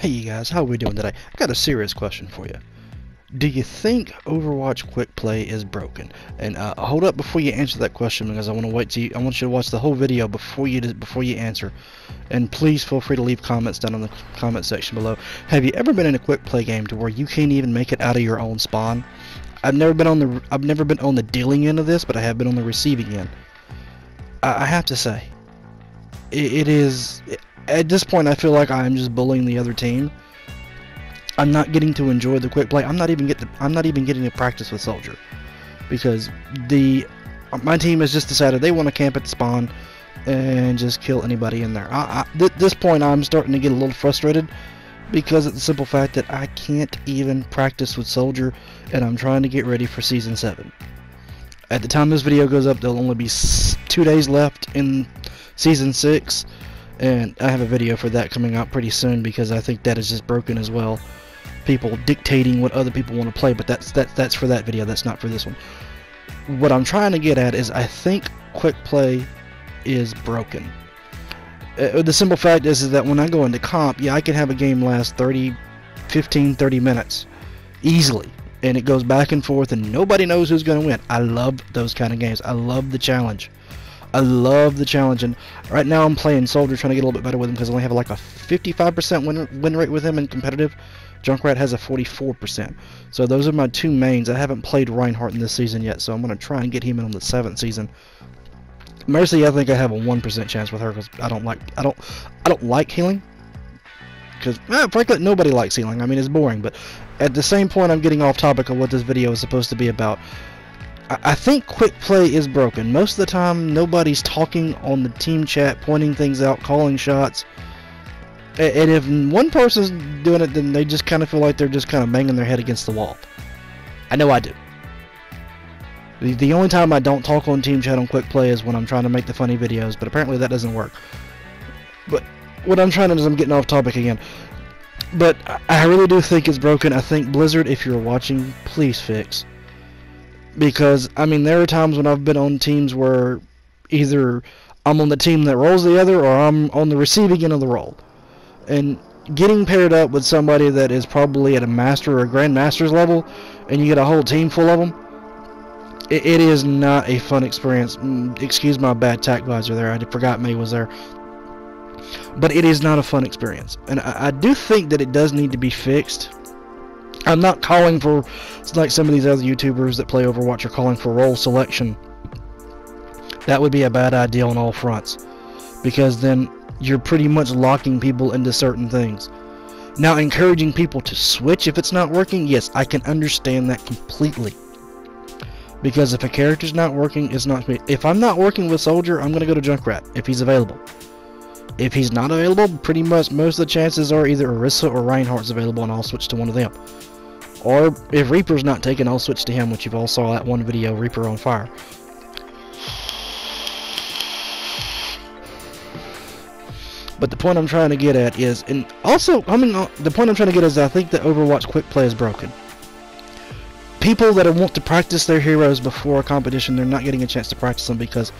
Hey you guys, how are we doing today? I got a serious question for you. Do you think Overwatch Quick Play is broken? And hold up before you answer that question, because I want you to watch the whole video before you answer. And please feel free to leave comments down in the comment section below. Have you ever been in a Quick Play game to where you can't even make it out of your own spawn? I've never been on the dealing end of this, but I have been on the receiving end. I have to say, it is. At this point, I feel like I'm just bullying the other team. I'm not getting to enjoy the quick play. I'm not even getting to practice with Soldier, because my team has just decided they want to camp at the spawn and just kill anybody in there. At this point, I'm starting to get a little frustrated because of the simple fact that I can't even practice with Soldier, and I'm trying to get ready for Season 7. At the time this video goes up, there'll only be 2 days left in Season 6. And I have a video for that coming out pretty soon, because I think that is just broken as well. People dictating what other people want to play, but that's for that video. That's not for this one. What I'm trying to get at is I think quick play is broken. The simple fact is that when I go into comp, yeah, I can have a game last 15, 30 minutes easily, and it goes back and forth, and nobody knows who's going to win. I love those kind of games. I love the challenge. And right now I'm playing Soldier, trying to get a little bit better with him, because I only have like a 55% win rate with him in competitive. Junkrat has a 44%. So those are my two mains. I haven't played Reinhardt in this season yet, so I'm going to try and get him in on the 7th season. Mercy, I think I have a 1% chance with her, because I don't like healing. Because frankly, nobody likes healing. I mean, it's boring. But at the same point, I'm getting off topic of what this video is supposed to be about. I think quick play is broken. Most of the time, nobody's talking on the team chat, pointing things out, calling shots. And if one person's doing it, then they just kind of feel like they're just kind of banging their head against the wall. I know I do. The only time I don't talk on team chat on quick play is when I'm trying to make the funny videos, but apparently that doesn't work. But what I'm trying to do is I'm getting off topic again. But I really do think it's broken. I think Blizzard, if you're watching, please fix. Because, I mean, there are times when I've been on teams where either I'm on the team that rolls the other, or I'm on the receiving end of the roll. And getting paired up with somebody that is probably at a master or a grandmaster's level, and you get a whole team full of them, it is not a fun experience. Excuse my bad tack visor there, I forgot May was there. But it is not a fun experience. And I do think that it does need to be fixed. I'm not calling for, it's like some of these other YouTubers that play Overwatch are calling for role selection. That would be a bad idea on all fronts, because then you're pretty much locking people into certain things. Now, encouraging people to switch if it's not working, yes, I can understand that completely. Because if a character's not working, it's not me. If I'm not working with Soldier, I'm going to go to Junkrat if he's available. If he's not available, pretty much most of the chances are either Orisa or Reinhardt's available, and I'll switch to one of them. Or if Reaper's not taken, I'll switch to him, which you've all saw that one video, Reaper on fire. But the point I'm trying to get at is, and also the point I'm trying to get is, I think that Overwatch quick play is broken. People that want to practice their heroes before a competition, they're not getting a chance to practice them, because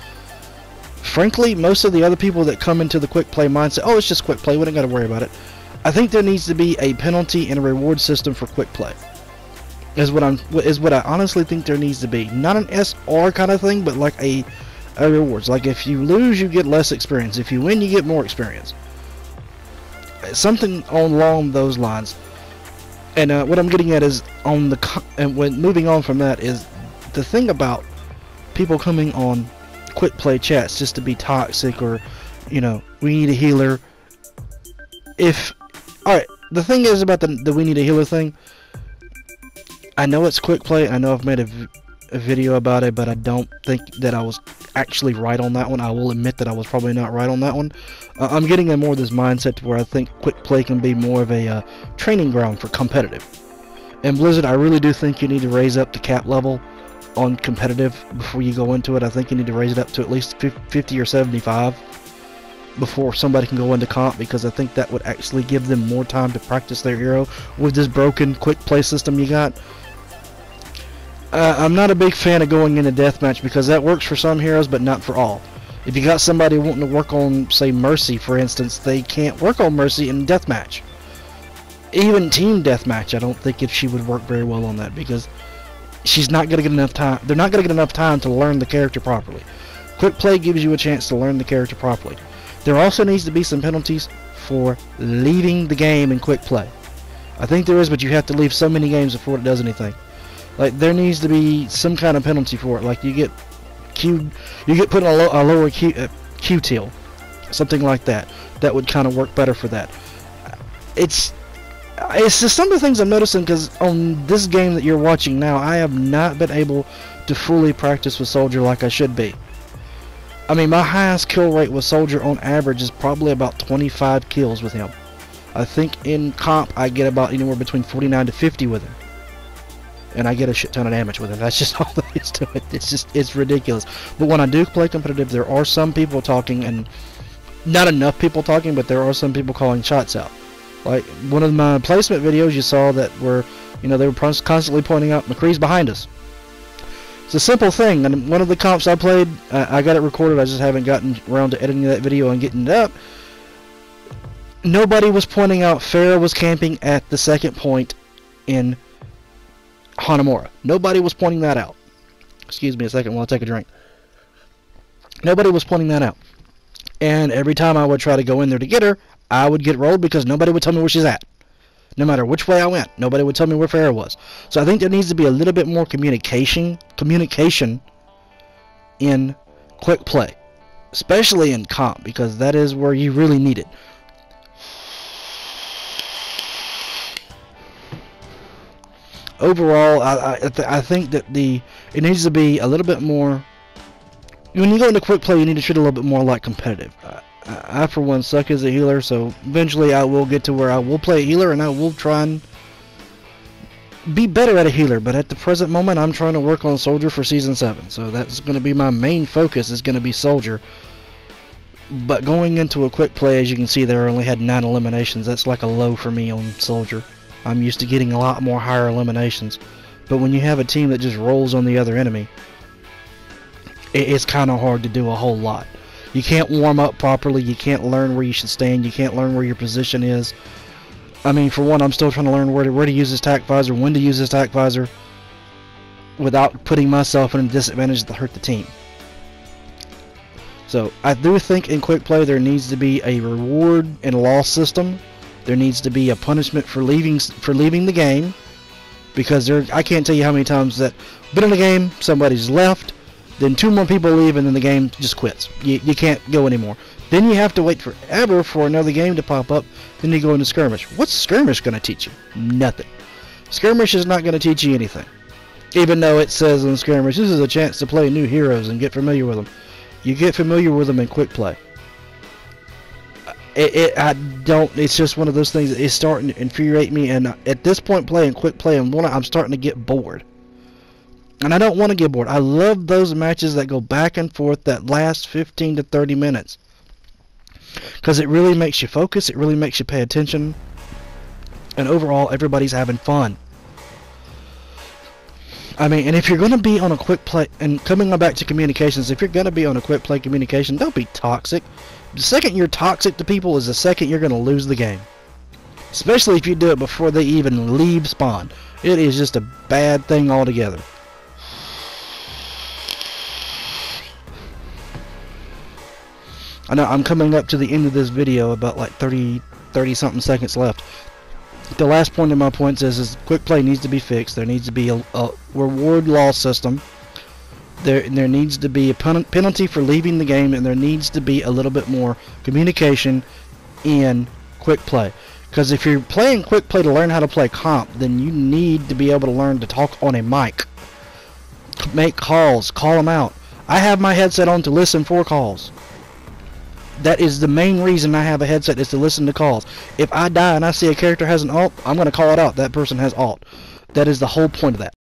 frankly, most of the other people that come into the quick play mindset, oh, it's just quick play, we don't got to worry about it. I think there needs to be a penalty and a reward system for quick play. Is what I honestly think there needs to be. Not an SR kind of thing, but like a rewards. Like if you lose, you get less experience. If you win, you get more experience. Something along those lines. And what I'm getting at is moving on from that is the thing about people coming on quick play chats just to be toxic, or we need a healer. Alright, the thing is about the we need a healer thing, I know it's quick play, I know I've made a video about it, but I don't think that I was actually right on that one. I will admit that I was probably not right on that one. I'm getting in more of this mindset to where I think quick play can be more of a training ground for competitive. And Blizzard, I really do think you need to raise up the cap level on competitive before you go into it. I think you need to raise it up to at least 50 or 75 before somebody can go into comp, because I think that would actually give them more time to practice their hero with this broken quick play system you got. I'm not a big fan of going into deathmatch, because that works for some heroes but not for all. If you got somebody wanting to work on, say, Mercy, for instance, they can't work on Mercy in deathmatch. Even team deathmatch, I don't think if she would work very well on that, because she's not going to get enough time. They're not going to get enough time to learn the character properly. Quick play gives you a chance to learn the character properly. There also needs to be some penalties for leaving the game in quick play. I think there is, but you have to leave so many games before it does anything. Like, there needs to be some kind of penalty for it. Like, you get put in a lower Q tilt, something like that. That would kind of work better for that. It's just some of the things I'm noticing, because on this game that you're watching now, I have not been able to fully practice with Soldier like I should be. I mean, my highest kill rate with Soldier on average is probably about 25 kills with him. I think in comp I get about anywhere between 49 to 50 with him. And I get a shit ton of damage with him. That's just all there is to it. It's ridiculous. But when I do play competitive, there are some people talking, and not enough people talking, but there are some people calling shots out. Like, one of my placement videos you saw that were, you know, they were constantly pointing out McCree's behind us. It's a simple thing, and one of the comps I played, I got it recorded, I just haven't gotten around to editing that video and getting it up. Nobody was pointing out Farrah was camping at the second point in Hanamura. Nobody was pointing that out. Excuse me a second while I take a drink. Nobody was pointing that out. And every time I would try to go in there to get her, I would get rolled because nobody would tell me where she's at. No matter which way I went, nobody would tell me where Farrah was. So I think there needs to be a little bit more communication in quick play, especially in comp, because that is where you really need it. Overall, I think that it needs to be a little bit more. When you go into quick play, you need to treat it a little bit more like competitive. I for one suck as a healer, so eventually I will get to where I will play a healer and I will try and be better at a healer, but at the present moment I'm trying to work on Soldier for Season 7, so that's going to be my main focus, is going to be Soldier. But going into a quick play, as you can see there, I only had 9 eliminations. That's like a low for me on Soldier. I'm used to getting a lot more higher eliminations, but when you have a team that just rolls on the other enemy, it's kind of hard to do a whole lot. You can't warm up properly, you can't learn where you should stand, you can't learn where your position is. I mean, for one, I'm still trying to learn where to use this tac visor, when to use this tac visor, without putting myself in a disadvantage to hurt the team. So, I do think in quick play there needs to be a reward and loss system. There needs to be a punishment for leaving the game, because I can't tell you how many times that been in the game, somebody's left, then 2 more people leave, and then the game just quits. You can't go anymore. Then you have to wait forever for another game to pop up. Then you go into skirmish. What's skirmish going to teach you? Nothing. Skirmish is not going to teach you anything. Even though it says in skirmish, this is a chance to play new heroes and get familiar with them. You get familiar with them in quick play. It's just one of those things that is starting to infuriate me, and at this point playing quick play, I'm starting to get bored. And I don't want to get bored. I love those matches that go back and forth that last 15 to 30 minutes. Because it really makes you focus, it really makes you pay attention, and overall everybody's having fun. I mean, and if you're going to be on a quick play, and coming back to communications, if you're going to be on a quick play communication, don't be toxic. The second you're toxic to people is the second you're going to lose the game. Especially if you do it before they even leave spawn. It is just a bad thing altogether. I know I'm coming up to the end of this video, about like 30 something seconds left. The last point of my points is quick play needs to be fixed. There needs to be a reward loss system. There needs to be a penalty for leaving the game, and there needs to be a little bit more communication in quick play. Because if you're playing quick play to learn how to play comp, then you need to be able to learn to talk on a mic. Make calls, call them out. I have my headset on to listen for calls. That is the main reason I have a headset, is to listen to calls. If I die and I see a character has an ult, I'm going to call it out. That person has ult. That is the whole point of that.